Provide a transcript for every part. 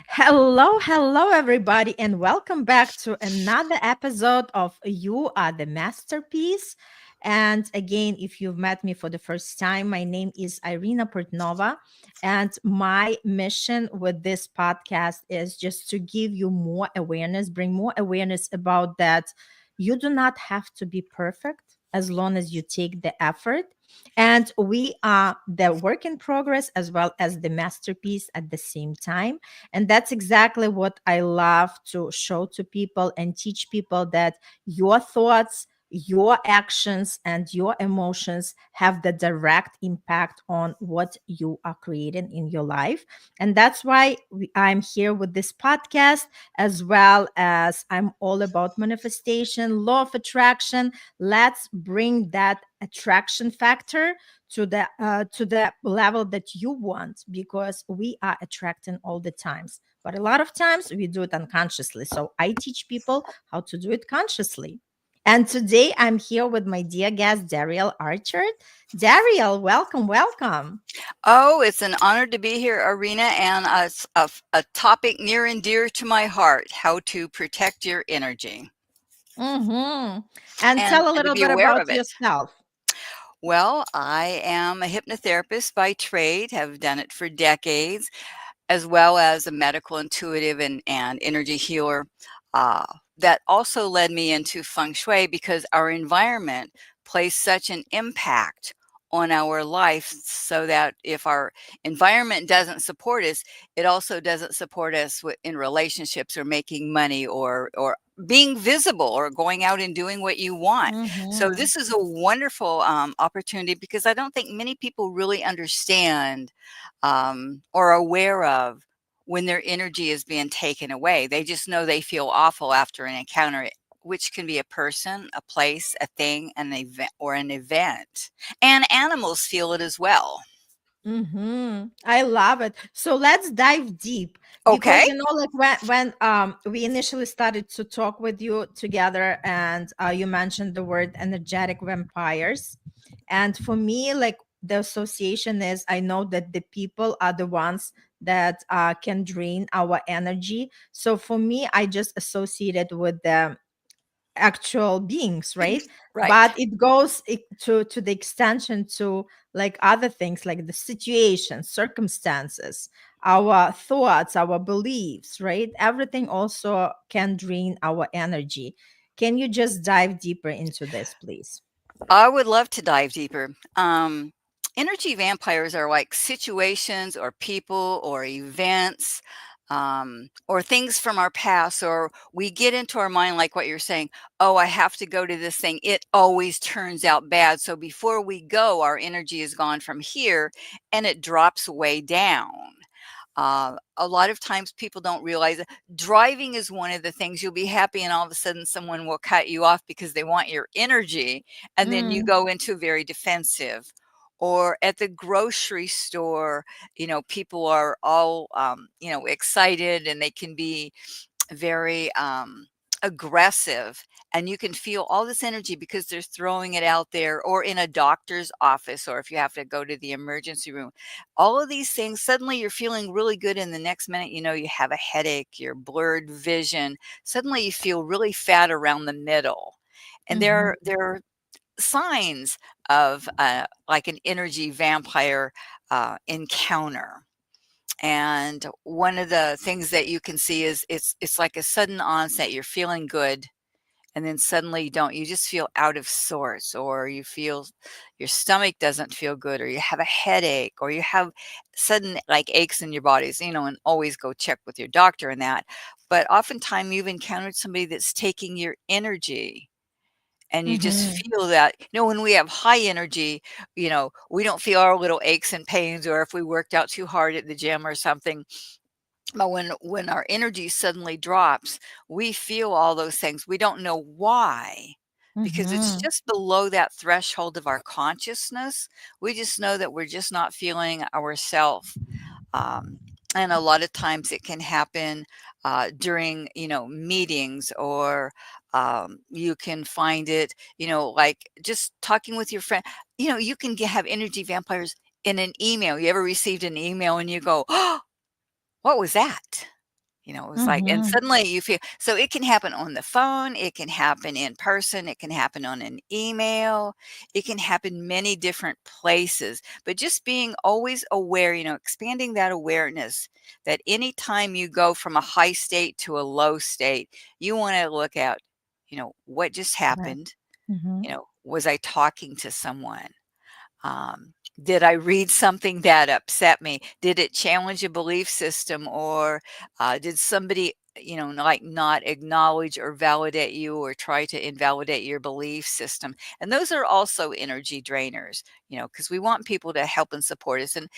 Hello, everybody, and welcome back to another episode of You Are the Masterpiece. And again, if you've met me for the first time, my name is Irina Portnova, and my mission with this podcast is just to give you more awareness, bring more awareness about that. You do not have to be perfect as long as you take the effort. And we are the work in progress as well as the masterpiece at the same time, and that's exactly what I love to show to people and teach people, that your thoughts, your actions, and your emotions have the direct impact on what you are creating in your life. And that's why I'm here with this podcast, as well as I'm all about manifestation, law of attraction. Let's bring that attraction factor to the level that you want, because we are attracting all the times, but a lot of times we do it unconsciously. So I teach people how to do it consciously. And today I'm here with my dear guest Darielle Archer. Darielle, welcome. Oh, it's an honor to be here, Arena, and a topic near and dear to my heart: how to protect your energy Mm-hmm. And and, tell a and to little be bit aware about of it. yourself. Well, I am a hypnotherapist by trade, have done it for decades, as well as a medical intuitive and energy healer. Uh, that also led me into Feng Shui because our environment plays such an impact on our life, so that if our environment doesn't support us, it also doesn't support us in relationships or making money or being visible or going out and doing what you want. So Mm-hmm. this is a wonderful opportunity because I don't think many people really understand or aware of when their energy is being taken away. They just know they feel awful after an encounter, which can be a person, a place, a thing, an event, or an event. And animals feel it as well. I love it. So let's dive deep, Okay. because like when we initially started to talk with you together, and you mentioned the word energetic vampires, and for me, like, the association is, I know that the people are the ones that can drain our energy. So for me, I just associated with the actual beings, right? Right. But it goes to the extension to, like, other things, like the situations, circumstances, our thoughts, our beliefs, right? Everything also can drain our energy. Can you just dive deeper into this, please? I would love to dive deeper. Energy vampires are like situations or people or events, or things from our past, or we get into our mind, like what you're saying. Oh, I have to go to this thing. It always turns out bad. So before we go, our energy is gone from here and it drops way down. A lot of times people don't realize that driving is one of the things. You'll be happy, and all of a sudden, someone will cut you off because they want your energy. And then you Mm, go into very defensive. Or at the grocery store, people are all, excited, and they can be very aggressive, and you can feel all this energy because they're throwing it out there, or in a doctor's office, or if you have to go to the emergency room. All of these things, suddenly you're feeling really good, and the next minute you have a headache, your blurred vision, suddenly you feel really fat around the middle. And mhm, there are signs of like an energy vampire encounter. And one of the things that you can see is it's like a sudden onset. You're feeling good, and then suddenly you don't. You just feel out of sorts, or you feel your stomach doesn't feel good, or you have a headache, or you have sudden like aches in your bodies, and always go check with your doctor and that. But oftentimes you've encountered somebody that's taking your energy, and you just mhm, feel that, when we have high energy, we don't feel our little aches and pains, or if we worked out too hard at the gym or something. But when our energy suddenly drops, we feel all those things. We don't know why, because it's mhm, just below that threshold of our consciousness. We just know that we're just not feeling ourself. Um, and a lot of times it can happen during, meetings, or you can find it, like just talking with your friend. You can have energy vampires in an email. You ever received an email and you go, "Oh, what was that?" It was like, and Mhm. suddenly you feel, so it can happen on the phone, it can happen in person, it can happen on an email, it can happen many different places. But just being always aware, expanding that awareness, that anytime you go from a high state to a low state, you want to look at, what just Right. happened? Mhm. Was I talking to someone? Did I read something that upset me? Did it challenge a belief system, or did somebody, like not acknowledge or validate you or try to invalidate your belief system? And those are also energy drainers, because we want people to help and support us. And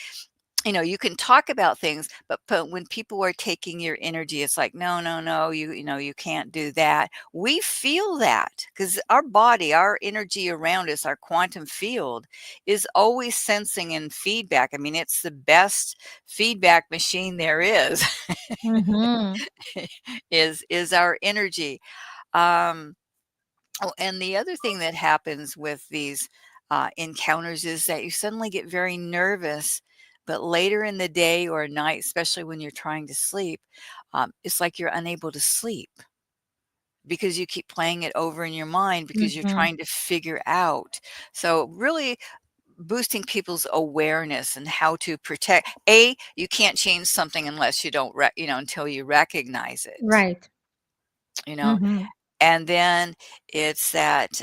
you can talk about things, but when people are taking your energy, it's like, no, no, no, you can't do that. We feel that because our body, our energy around us, our quantum field is always sensing and feedback. I mean, it's the best feedback machine there is, Mhm. is our energy. Um, Oh, and the other thing that happens with these encounters is that you suddenly get very nervous, but later in the day or night, especially when you're trying to sleep, it's like you're unable to sleep because you keep playing it over in your mind because you're Mhm. trying to figure out. So, really boosting people's awareness and how to protect. You can't change something unless you don't, until you recognize it, Right. you know, Mhm. and then it's that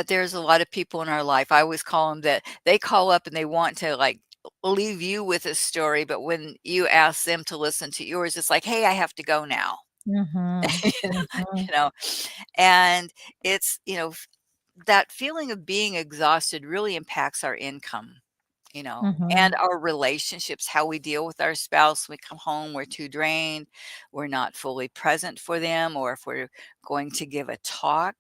there's a lot of people in our life. I always call them that they call up and they want to like leave you with a story, but when you ask them to listen to yours, it's like, hey, I have to go now. Mhm. you Mhm. know, and it's, that feeling of being exhausted really impacts our income, and Mhm. our relationships, how we deal with our spouse. We come home, we're too drained, we're not fully present for them, or if we're going to give a talk,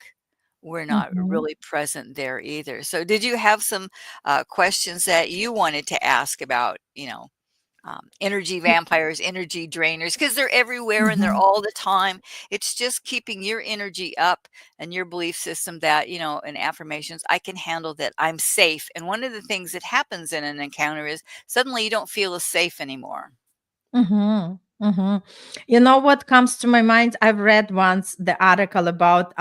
we're not Mhm. really present there either. So, did you have some questions that you wanted to ask about, energy vampires, energy drainers, because they're everywhere and they're Mhm. all the time. It's just keeping your energy up and your belief system that, and affirmations, I can handle that. I'm safe. And one of the things that happens in an encounter is suddenly you don't feel as safe anymore. Mhm. Mhm. You know what comes to my mind? I've read once the article about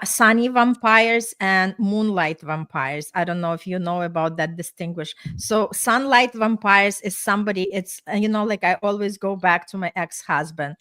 sunny vampires and moonlight vampires. I don't know if you know about that distinguish. So sunlight vampires is somebody, it's like I always go back to my ex-husband.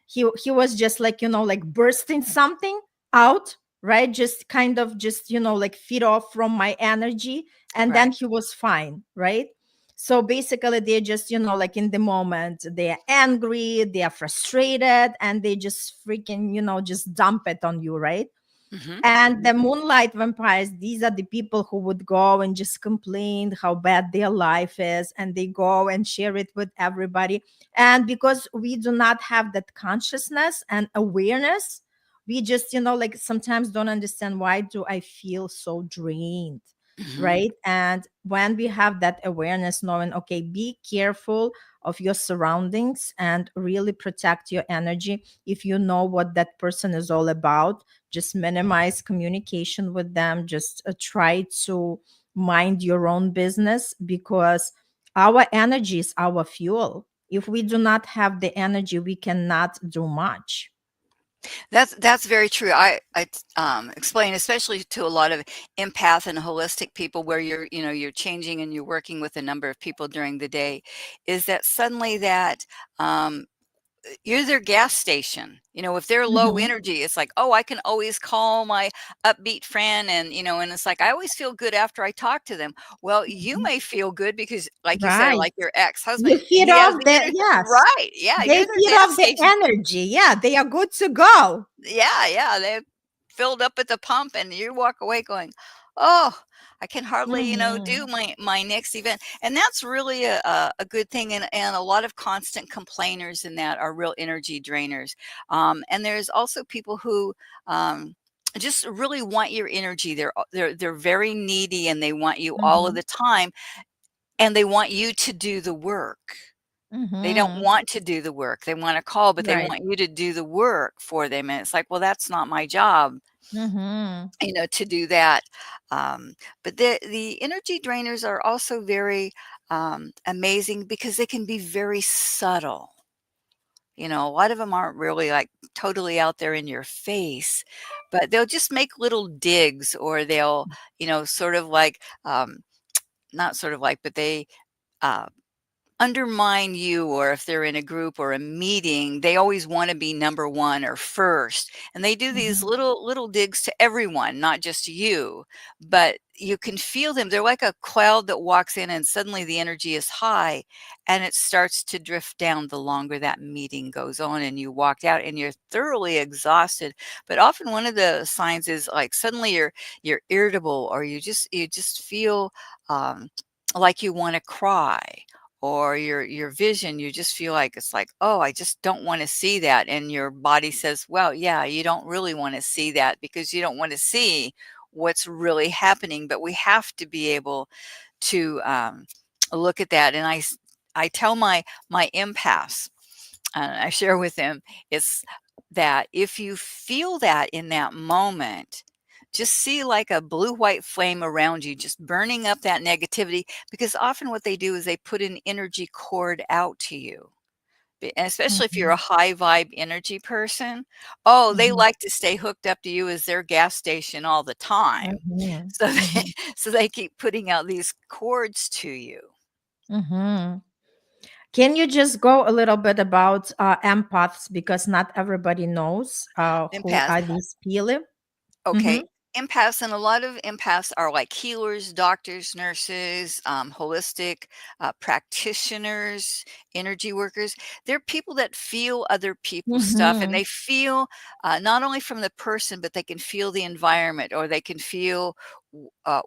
He was just like, like bursting something out, right? Just kind of just, like feed off from my energy, and then Right. he was fine, right? So basically they're just, like in the moment, they're angry, they are frustrated, and they just freaking, just dump it on you, right? Hmm. And the moonlight vampires, these are the people who would go and just complain how bad their life is, and they go and share it with everybody. And because we do not have that consciousness and awareness, we just, like sometimes don't understand, why do I feel so drained? Hmm. Right. And when we have that awareness, knowing, okay, be careful of your surroundings and really protect your energy. If you know what that person is all about, just minimize communication with them. Just try to mind your own business, because our energy is our fuel. If we do not have the energy, we cannot do much. That's very true. I explain, especially to a lot of empath and holistic people, where you're changing and you're working with a number of people during the day, is that suddenly that um, you're their gas station. If they're low Mhm. energy, it's like, oh, I can always call my upbeat friend, and it's like I always feel good after I talk to them. Well, you Mhm. may feel good because, like you said, Right. like your ex-husband, You feed he has off the the, energy. yes, Right. Yeah, they you're their feed gas off the station. energy. Yeah, they are good to go. Yeah, yeah, they filled up at the pump, and you walk away going, "Oh, I can hardly, Mhm. do my next event." And that's really a good thing, and a lot of constant complainers in that are real energy drainers. And there's also people who just really want your energy. They're very needy, and they want you all of Mhm. the time, and they want you to do the work. They don't Mhm. want to do the work. They wanna call, but they Right. want you to do the work for them, and it's like, "Well, that's not my job, Mhm. to do that." Um, but the energy drainers are also very amazing because they can be very subtle. A lot of them aren't really like totally out there in your face, but they'll just make little digs, or they'll, sort of like, not sort of like, but they uh, undermine you, or if they're in a group or a meeting, they always want to be number one or first. And they do these Mhm. little digs to everyone, not just you, but you can feel them. They're like a cloud that walks in and suddenly the energy is high and it starts to drift down the longer that meeting goes on, and you walk out and you're thoroughly exhausted. But often one of the signs is like suddenly you're irritable, or you just feel like you want to cry, or your vision, you just feel like it's like, oh, I just don't want to see that. And your body says, well, yeah, you don't really want to see that because you don't want to see what's really happening. But we have to be able to look at that. And I tell my empaths, I share with them, it's that if you feel that in that moment, just see like a blue white flame around you, just burning up that negativity. Because often what they do is they put an energy cord out to you. And especially if you're a Mhm. high vibe energy person, oh, they Mhm. like to stay hooked up to you as their gas station all the time. Mhm. So they, Mhm. so they keep putting out these cords to you. Mhm. Can you just go a little bit about empaths, because not everybody knows who Empath. are these people? Okay. Mm-hmm. Empaths, and a lot of empaths are like healers, doctors, nurses, holistic practitioners, energy workers. They're people that feel other people's stuff, and Mm-hmm. they feel not only from the person, but they can feel the environment, or they can feel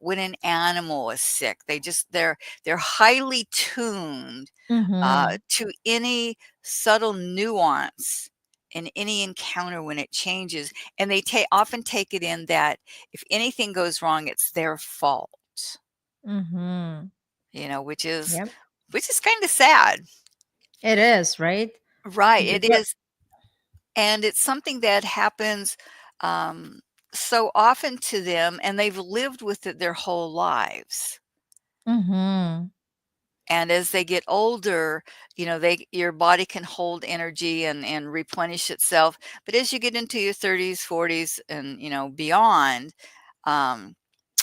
when an animal is sick. They're highly tuned Mm-hmm. to any subtle nuance in any encounter when it changes, and they often take it in that if anything goes wrong, it's their fault, Mm-hmm. which is Yep. kind of sad. It is, right? Right, it Because, is, and it's something that happens um, so often to them, and they've lived with it their whole lives. mm-hmm. And as they get older, your body can hold energy and replenish itself. But as you get into your 30s, 40s, and beyond, um,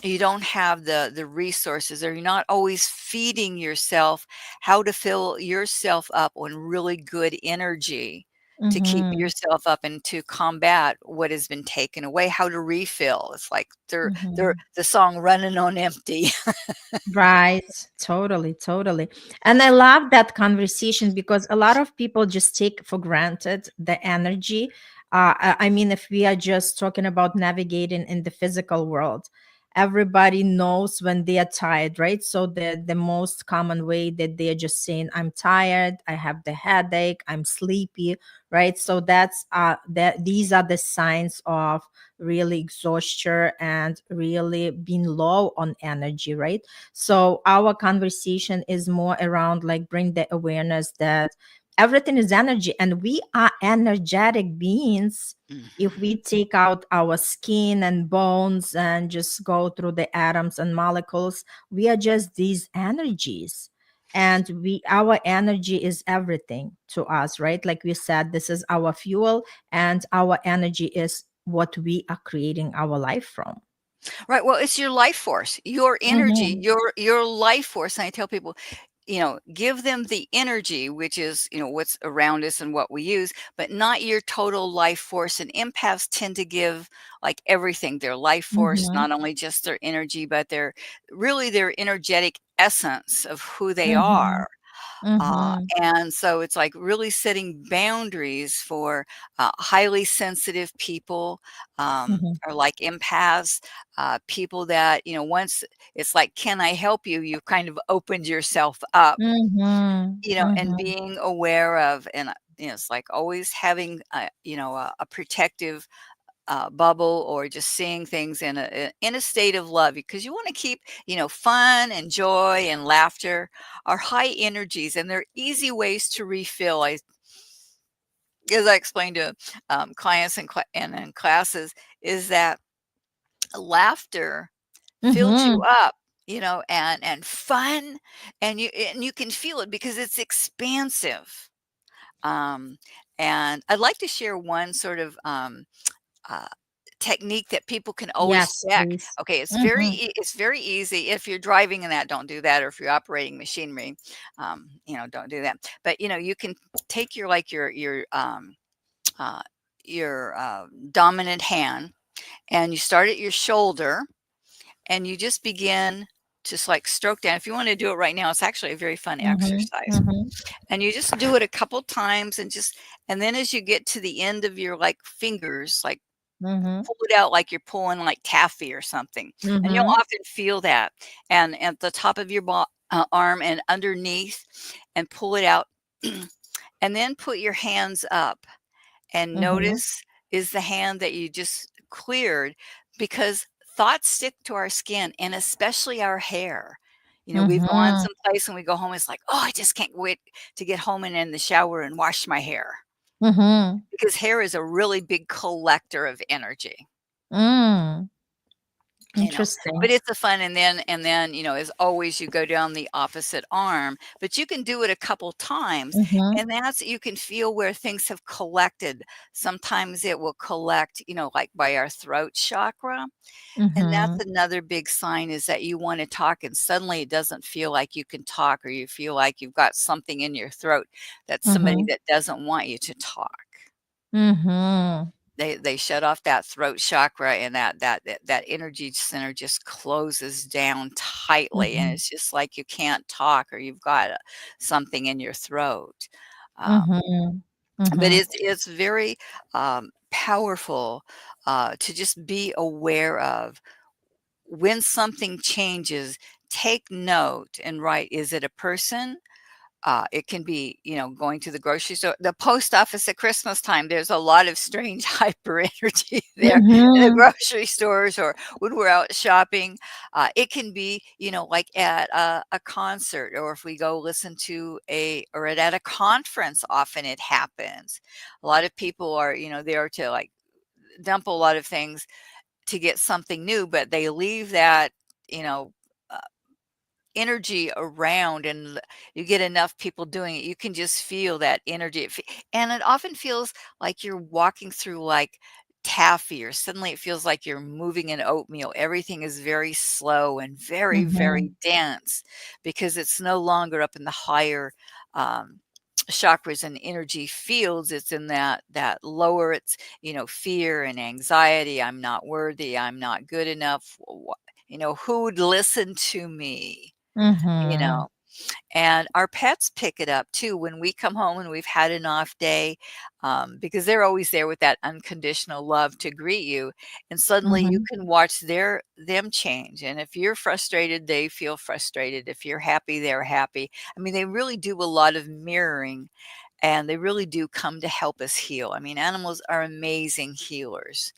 you don't have the resources, or you're not always feeding yourself how to fill yourself up on really good energy to keep Mm-hmm. yourself up and to combat what has been taken away, how to refill. It's like they're Mm-hmm. the song running on empty. Right, totally, totally. And I love that conversation because a lot of people just take for granted the energy. I mean, if we are just talking about navigating in the physical world, everybody knows when they are tired, right? So the most common way that they are just saying, "I'm tired, I have the headache, I'm sleepy," right? So that's that these are the signs of really exhaustion and really being low on energy, right? So our conversation is more around like bring the awareness that everything is energy and we are energetic beings. If we Mhm. take out our skin and bones and just go through the atoms and molecules, we are just these energies. And we our energy is everything to us, right? Like we said, this is our fuel, and our energy is what we are creating our life from. Right, well, it's your life force, your energy, Mhm. your life force, and I tell people, give them the energy, which is, what's around us and what we use, but not your total life force. And empaths tend to give like everything, their life force, Mhm. not only just their energy, but their energetic essence of who they Mhm. are. Mhm. And so it's like really setting boundaries for highly sensitive people, Mhm. or like empaths, people that, once it's like, can I help you? You've kind of opened yourself up, Mhm. and Mhm. being aware of, and, it's like always having, a protective bubble, or just seeing things in a state of love, because you want to keep, fun and joy and laughter are high energies, and they're easy ways to refill. As I explained to clients and in classes, is that laughter fills you Mhm. up, and fun, and you can feel it because it's expansive. Um, and I'd like to share one sort of uh, technique that people can always Yes, check. please. Okay, Mhm. it's very easy. If you're driving and that, don't do that, or if you're operating machinery, don't do that. But you can take uh, your dominant hand, and you start at your shoulder, and you just begin just like stroke down. If you want to do it right now, it's actually a very fun Mhm. exercise. Mhm. And you just do it a couple times, and then as you get to the end of your like fingers, like Mhm. pull it out like you're pulling like taffy or something. And you'll Mhm. often feel that. And at the top of your arm and underneath, and pull it out. And then put your hands up and Mhm. notice, is the hand that you just cleared, because thoughts stick to our skin and especially our hair. We've gone Mhm. someplace and we go home, it's like, oh, I just can't wait to get home and in the shower and wash my hair, Mhm. because hair is a really big collector of energy. Mm. you know Interesting. but it's a fun, and then as always, you go down the opposite arm, but you can do it a couple times, Mhm. and that's, you can feel where things have collected. Sometimes it will collect, like by our throat chakra, and that's Mhm. another big sign, is that you want to talk and suddenly it doesn't feel like you can talk, or you feel like you've got something in your throat. That's somebody Mhm. that doesn't want you to talk. Mhm. They shut off that throat chakra, and that energy center just closes down tightly, and Mhm. it's just like you can't talk, or you've got something in your throat. Um, Mhm. but Mhm. it's very powerful to just be aware of when something changes. Take note and write, is it a person? It can be, going to the grocery store, the post office at Christmas time. There's a lot of strange hyper energy there in the Mhm. grocery stores, or when we're out shopping. It can be, like at a concert, or if we go listen to or at a conference, often it happens. A lot of people are, there to like dump a lot of things to get something new, but they leave that, you know, uh, energy around, and you get enough people doing it, you can just feel that energy. And it often feels like you're walking through like taffy, or suddenly it feels like you're moving in oatmeal. Everything is very slow and very, very Mhm. dense, because it's no longer up in the higher um, chakras and energy fields. It's in that lower. It's, fear and anxiety. I'm not worthy. I'm not good enough. Who would listen to me? you Mhm. know and our pets pick it up too when we come home and we've had an off day, because they're always there with that unconditional love to greet you, and suddenly you Mhm. can watch them change. And if you're frustrated, they feel frustrated. If you're happy, they're happy. I mean, they really do a lot of mirroring, and they really do come to help us heal. I mean, animals are amazing healers.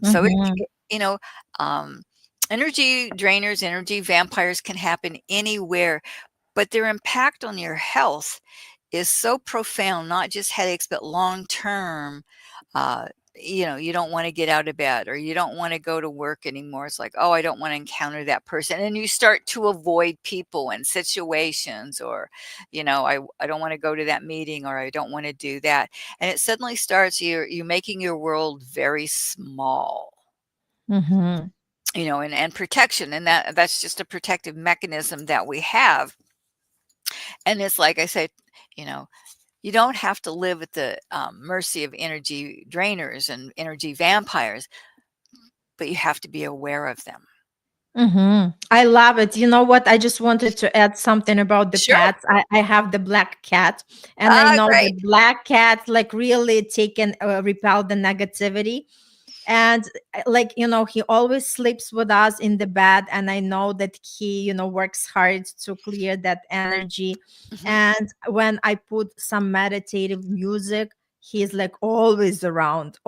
So Mhm. you know um, energy drainers, energy vampires can happen anywhere, but their impact on your health is so profound, not just headaches, but long term. Uh, you don't want to get out of bed, or you don't want to go to work anymore. It's like, oh, I don't want to encounter that person. And you start to avoid people and situations, or, I don't want to go to that meeting, or I don't want to do that. And it suddenly starts, you're making your world very small. Mhm. And protection, and that's just a protective mechanism that we have. And it's like I said, you know, you don't have to live at the mercy of energy drainers and energy vampires, but you have to be aware of them. Mhm. I love it. You know what? I just wanted to add something about the Sure. pets. I have the black cat, and I Ah, know the great. black cat like really taken repel the negativity. And like, he always sleeps with us in the bed, and I know that he, works hard to clear that energy. Hmm. And when I put some meditative music, he's like always around,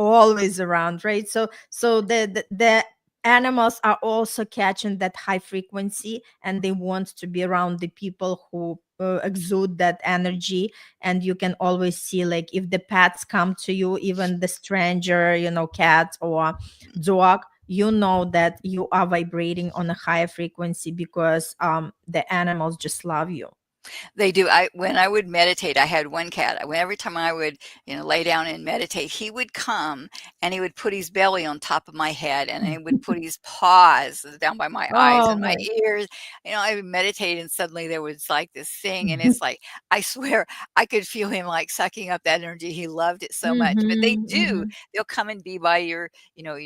right? So the animals are also catching that high frequency, and they want to be around the people who exude that energy. And you can always see, like, if the pets come to you, even the stranger, cat or dog, you know that you are vibrating on a higher frequency because the animals just love you. They do. I When I would meditate, I had one cat. Every time I would, lay down and meditate, he would come and he would put his belly on top of my head, and he would put his paws down by my eyes Oh and my my. ears. I would meditate, and suddenly there was like this thing, and it's like I swear I could feel him like sucking up that energy. He loved it so much. But they Mhm, do. mhm, They'll come and be by your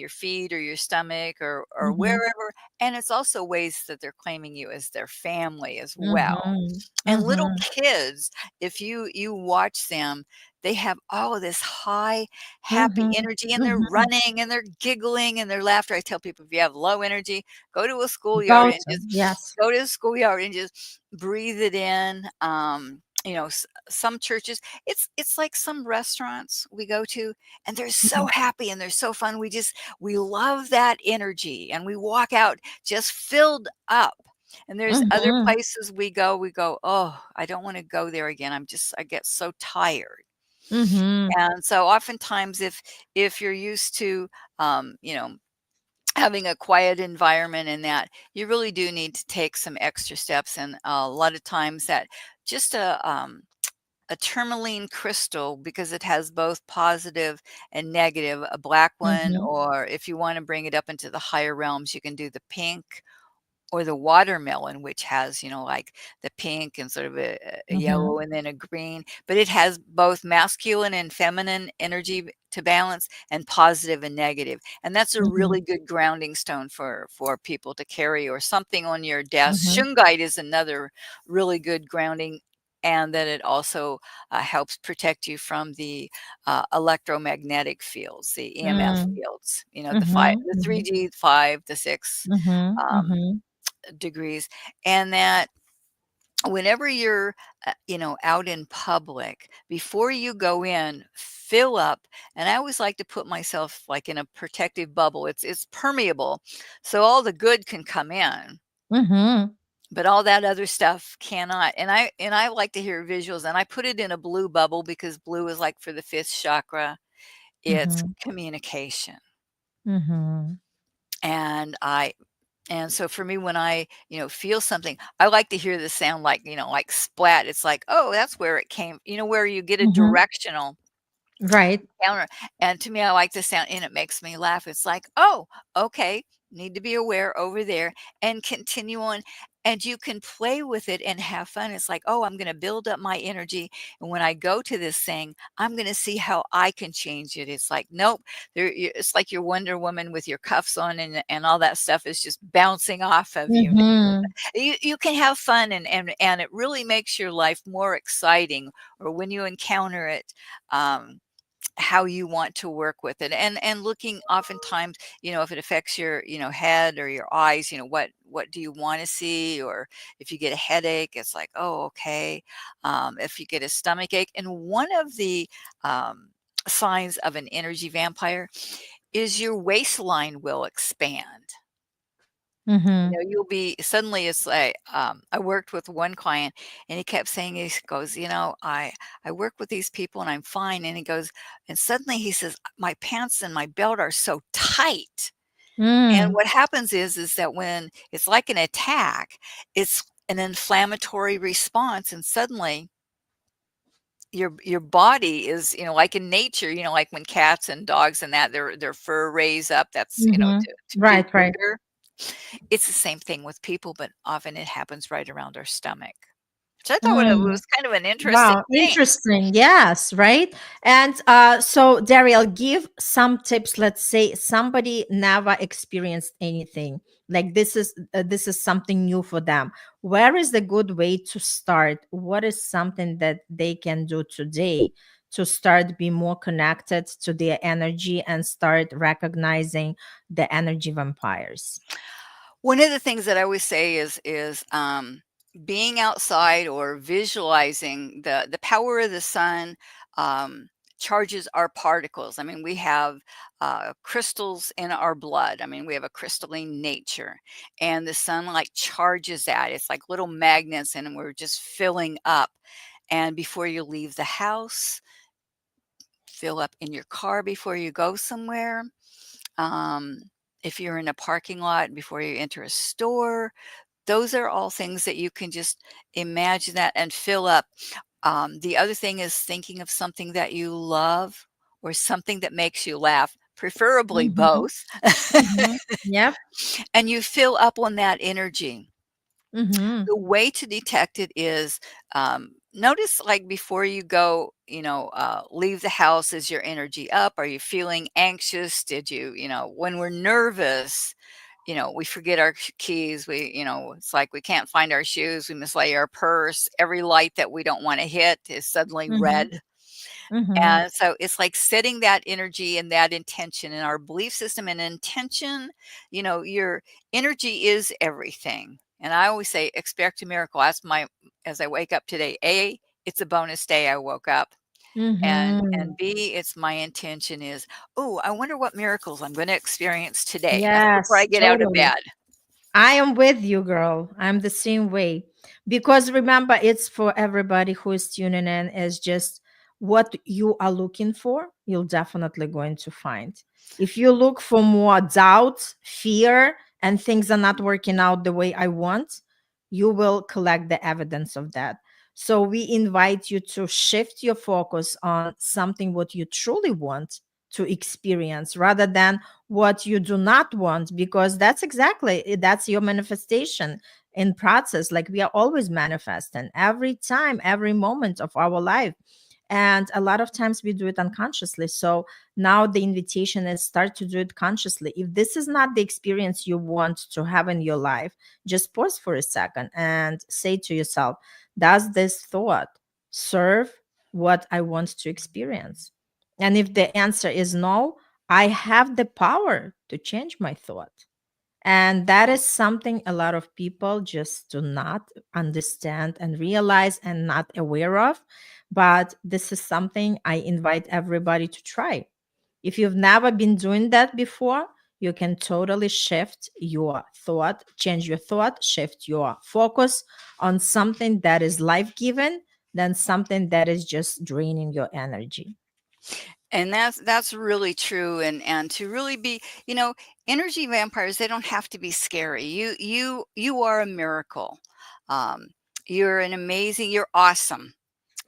feet or your stomach or mhm, wherever. And it's also ways that they're claiming you as their family as well. mhm, And little mhm, kids, if you watch them, they have all this high, happy mhm, energy, and they're mhm. running, and they're giggling, and their laughter. I tell people, if you have low energy, go to a schoolyard Go and to, just yes. go to the schoolyard and just breathe it in. Some churches, it's like some restaurants we go to, and they're so Mhm, happy and they're so fun. We love that energy, and we walk out just filled up. And there's other mhm, places we go, "Oh, I don't wanna go there again. I get so tired." mhm, And so oftentimes if you're used to, having a quiet environment and that, you really do need to take some extra steps, and a lot of times that just a tourmaline crystal, because it has both positive and negative, a black one, mhm, or if you wanna bring it up into the higher realms, you can do the pink or the watermelon, which has, like the pink and sort of a mhm, yellow and then a green, but it has both masculine and feminine energy to balance, and positive and negative. And that's a mhm, really good grounding stone for people to carry, or something on your desk. mhm, Shungite is another really good grounding, and that it also helps protect you from the electromagnetic fields, the EMF mm, fields, mhm, the mhm, 3G, 5, the 6. mhm, Um, mhm, degrees, and that whenever you're out in public, before you go in, fill up. And I always like to put myself like in a protective bubble. It's permeable, so all the good can come in, mhm, but all that other stuff cannot. And I like to hear visuals, and I put it in a blue bubble, because blue is like for the fifth chakra. It's mhm, communication. mhm, And I And so for me, when I, feel something, I like to hear the sound like, like splat. It's like, oh, that's where it came, where you get a mhm. directional Right. counter. And to me, I like the sound, and it makes me laugh. It's like, oh, okay, need to be aware over there, and continue on. And you can play with it and have fun. It's like, oh, I'm going to build up my energy. And when I go to this thing, I'm going to see how I can change it. It's like, nope, it's like your Wonder Woman with your cuffs on, and all that stuff is just bouncing off of you. Mhm, You can have fun, and it really makes your life more exciting, or when you encounter it, um, how you want to work with it, and looking oftentimes, if it affects your, head or your eyes, what do you want to see? Or if you get a headache, it's like, oh, okay. If you get a stomach ache, and one of the signs of an energy vampire is your waistline will expand. mhm, You'll be suddenly, it's like, I worked with one client, and he kept saying, he goes, I work with these people and I'm fine. And he goes, and suddenly he says, my pants and my belt are so tight. And mm, what happens is that when it's like an attack, it's an inflammatory response. And suddenly your body is, like in nature, like when cats and dogs and that their fur raise up, that's, mhm. to get Right, right. bigger. It's the same thing with people, but often it happens right around our stomach. So I thought it Mm. was kind of an interesting Wow, thing. interesting. Yes, right. And so, Dariel, give some tips. Let's say somebody never experienced anything like this is something new for them. Where is the good way to start? What is something that they can do today to start be more connected to their energy and start recognizing the energy vampires? One of the things that I always say is being outside or visualizing the power of the sun. Um, Charges our particles. I mean, we have crystals in our blood. I mean, we have a crystalline nature, and the sunlight charges that. It's like little magnets, and we're just filling up. And before you leave the house, fill up in your car before you go somewhere. Um, if you're in a parking lot before you enter a store, those are all things that you can just imagine that and fill up. The other thing is thinking of something that you love or something that makes you laugh, preferably Mhm. both. Mhm. Yep. And you fill up on that energy. Mhm. The way to detect it is, notice like before you go, leave the house, is your energy up? Are you feeling anxious? Did you, when we're nervous, we forget our keys. It's like we can't find our shoes. We mislay our purse. Every light that we don't want to hit is suddenly Mhm. red. Mhm. And so it's like setting that energy and that intention in our belief system and intention. Your energy is everything. And I always say, expect a miracle. As I wake up today, A, it's a bonus day I woke up. And Mhm. B, it's my intention is, oh, I wonder what miracles I'm going to experience today. That's before I Yes, get out of totally. bed. I am with you, girl. I'm the same way. Because remember, it's for everybody who is tuning in, is just what you are looking for, you'll definitely going to find. If you look for more doubt, fear, and things are not working out the way I want, you will collect the evidence of that. So we invite you to shift your focus on something what you truly want to experience rather than what you do not want, because that's exactly that's your manifestation in process. Like we are always manifesting every time, every moment of our life, and a lot of times we do it unconsciously. So now the invitation is start to do it consciously. If this is not the experience you want to have in your life, just pause for a second and say to yourself, does this thought serve what I want to experience? And if the answer is no, I have the power to change my thought. And that is something a lot of people just do not understand and realize and not aware of. But this is something I invite everybody to try. If you've never been doing that before, you can totally shift your thought, change your thought, shift your focus on something that is life giving than something that is just draining your energy. And that's really true. And to really be, energy vampires, they don't have to be scary. You are a miracle. Um, you're awesome.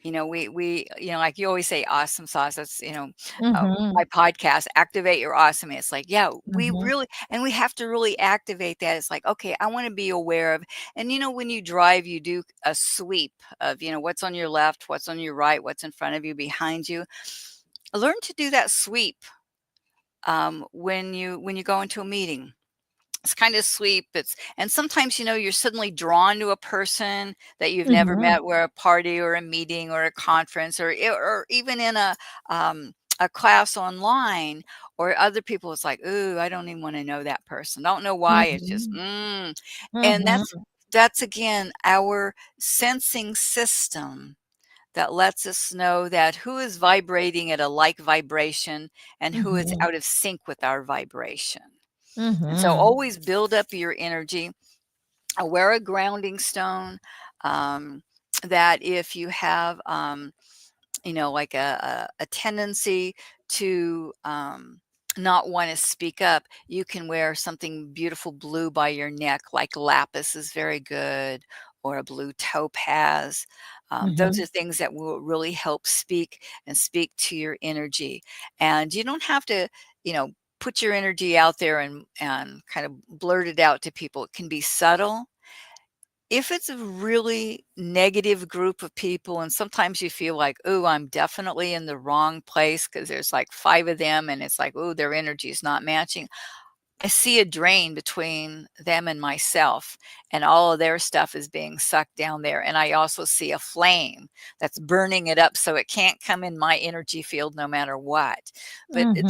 Like you always say, awesome sauce. That's, Mm-hmm. my podcast, Activate Your Awesome. It's like, yeah, we Mm-hmm. really, and we have to really activate that. It's like, okay, I want to be aware of, and when you drive, you do a sweep of, what's on your left, what's on your right, what's in front of you, behind you. Learn to do that sweep, when you go into a meeting. It's kind of sweep. And sometimes, you're suddenly drawn to a person that you've never Mm-hmm. met, where a party or a meeting or a conference, or even in a class online, or other people. It's like, ooh, I don't even want to know that person. Don't know why. It's just, Mm-hmm. and Mm-hmm. that's again our sensing system that lets us know that who is vibrating at a like vibration and who is Mm-hmm. out of sync with our vibration. And so Mm-hmm. always build up your energy. Wear a grounding stone, um, that if you have, like a tendency to, not want to speak up, you can wear something beautiful blue by your neck, like lapis is very good, or a blue topaz. Those Mm-hmm. are things that will really help speak to your energy. And you don't have to, put your energy out there and kind of blurt it out to people. It can be subtle. If it's a really negative group of people, and sometimes you feel like, "Ooh, I'm definitely in the wrong place," because there's like 5 of them, and it's like, "Ooh, their energy is not matching." I see a drain between them and myself, and all of their stuff is being sucked down there, and I also see a flame that's burning it up so it can't come in my energy field no matter what. But Mm-hmm.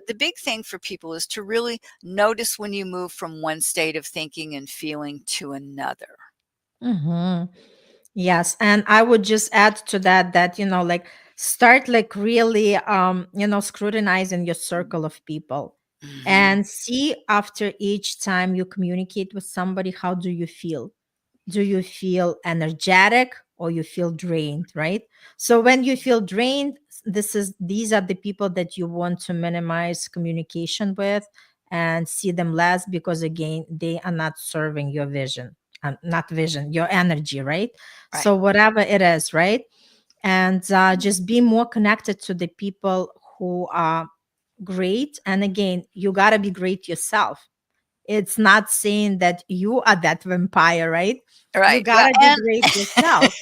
the big thing for people is to really notice when you move from one state of thinking and feeling to another. Mm-hmm. Yes, and I would just add to that that like start like really scrutinizing your circle of people Mhm. and see after each time you communicate with somebody, how do you feel? Do you feel energetic or you feel drained, right? So when you feel drained, these are the people that you want to minimize communication with and see them less, because again, they are not serving your vision, not vision, your energy, right? Right. So whatever it is, right? And just be more connected to the people who are great. And again, you got to be great yourself. It's not saying that you are that vampire, right? You Right. got to be great yourself.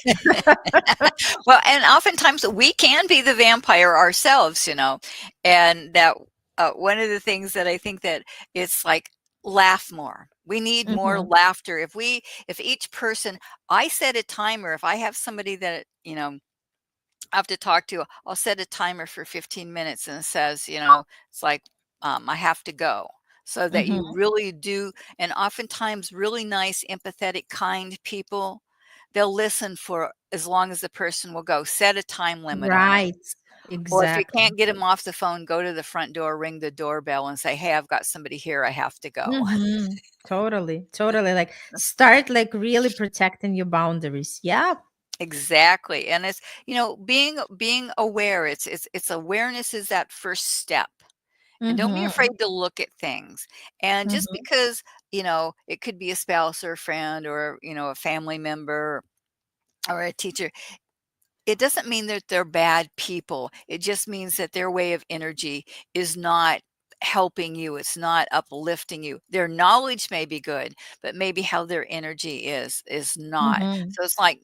Well, and oftentimes we can be the vampire ourselves, and that one of the things that I think that it's like laugh more. We need more Hmm. laughter. If each person, I set a timer. If I have somebody that I have to talk to, I'll set a timer for 15 minutes and it says, it's like, I have to go. So that you Hmm. really do. And oftentimes, really nice, empathetic, kind people, they'll listen for as long as the person will go. Set a time limit on it. Right. Or if you Exactly. can't get them off the phone, go to the front door, ring the doorbell, and say, "Hey, I've got somebody here. I have to go." Hmm. Totally. Totally. Like start like really protecting your boundaries. Yeah. Exactly. And it's, being aware. It's awareness is that first step. And don't be Hmm. afraid to look at things. And just Hmm. because, it could be a spouse or a friend or, a family member or a teacher, it doesn't mean that they're bad people. It just means that their way of energy is not helping you. It's not uplifting you. Their knowledge may be good, but maybe how their energy is not. Hmm. So it's like,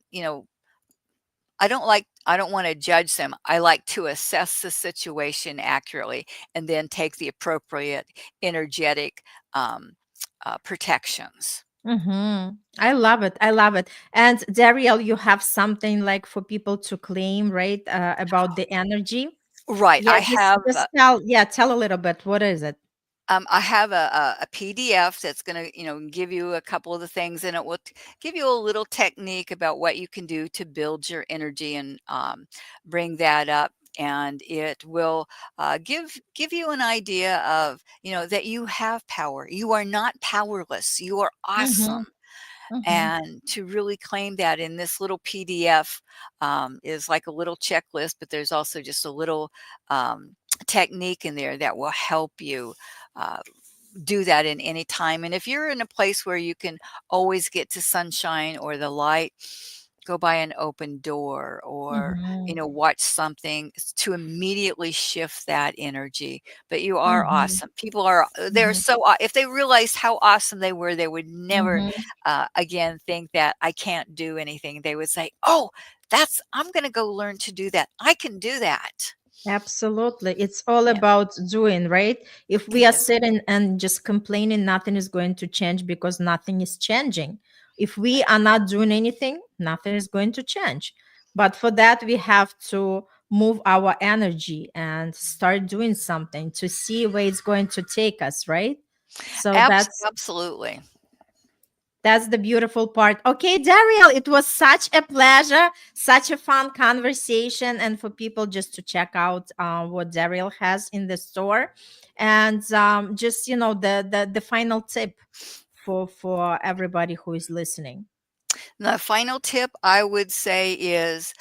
I don't want to judge them. I like to assess the situation accurately and then take the appropriate energetic protections. Hmm. I love it. I love it. And Darielle, you have something like for people to claim, right? About the energy. Right. Yeah, just tell, yeah, tell a little bit. What is it? I have a PDF that's going to, give you a couple of the things, and it will give you a little technique about what you can do to build your energy and bring that up. And it will give you an idea of, that you have power. You are not powerless. You are Hmm. awesome. Hmm. And to really claim that in this little PDF is like a little checklist, but there's also just a little technique in there that will help you uh, do that in any time. And if you're in a place where you can always get to sunshine or the light, go by an open door or, Hmm. watch something to immediately shift that energy. But you are Hmm. awesome. People are, they're Hmm. so, if they realized how awesome they were, they would never Hmm. again think that I can't do anything. They would say, oh, I'm going to go learn to do that. I can do that. Absolutely. It's all Yeah. about doing, right? If we It are is. sitting and just complaining, nothing is going to change because nothing is changing. If we are not doing anything, nothing is going to change. But for that, we have to move our energy and start doing something to see where it's going to take us, right? So Absolutely. that's the beautiful part. Okay, Dariel, it was such a pleasure, such a fun conversation, and for people just to check out what Dariel has in the store, and just the final tip for everybody who is listening. The final tip I would say is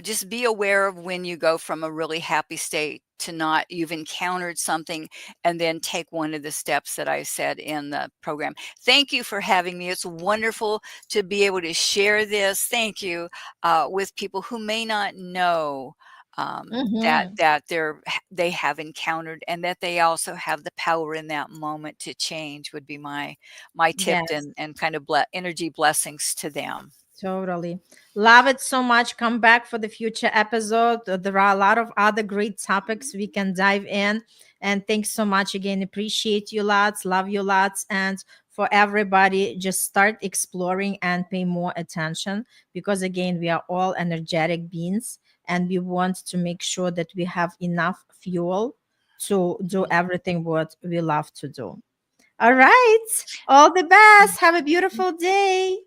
just be aware of when you go from a really happy state to not, you've encountered something, and then take one of the steps that I said in the program. Thank you for having me. It's wonderful to be able to share this. Thank you with people who may not know that Mm-hmm. they have encountered, and that they also have the power in that moment to change would be my tip, Yes. and kind of energy blessings to them. Totally. Love it so much. Come back for the future episode. There are a lot of other great topics we can dive in. And thanks so much again. Appreciate you lots. Love you lots. And for everybody, just start exploring and pay more attention, because again, we are all energetic beings and we want to make sure that we have enough fuel to do everything what we love to do. All right. All the best. Have a beautiful day.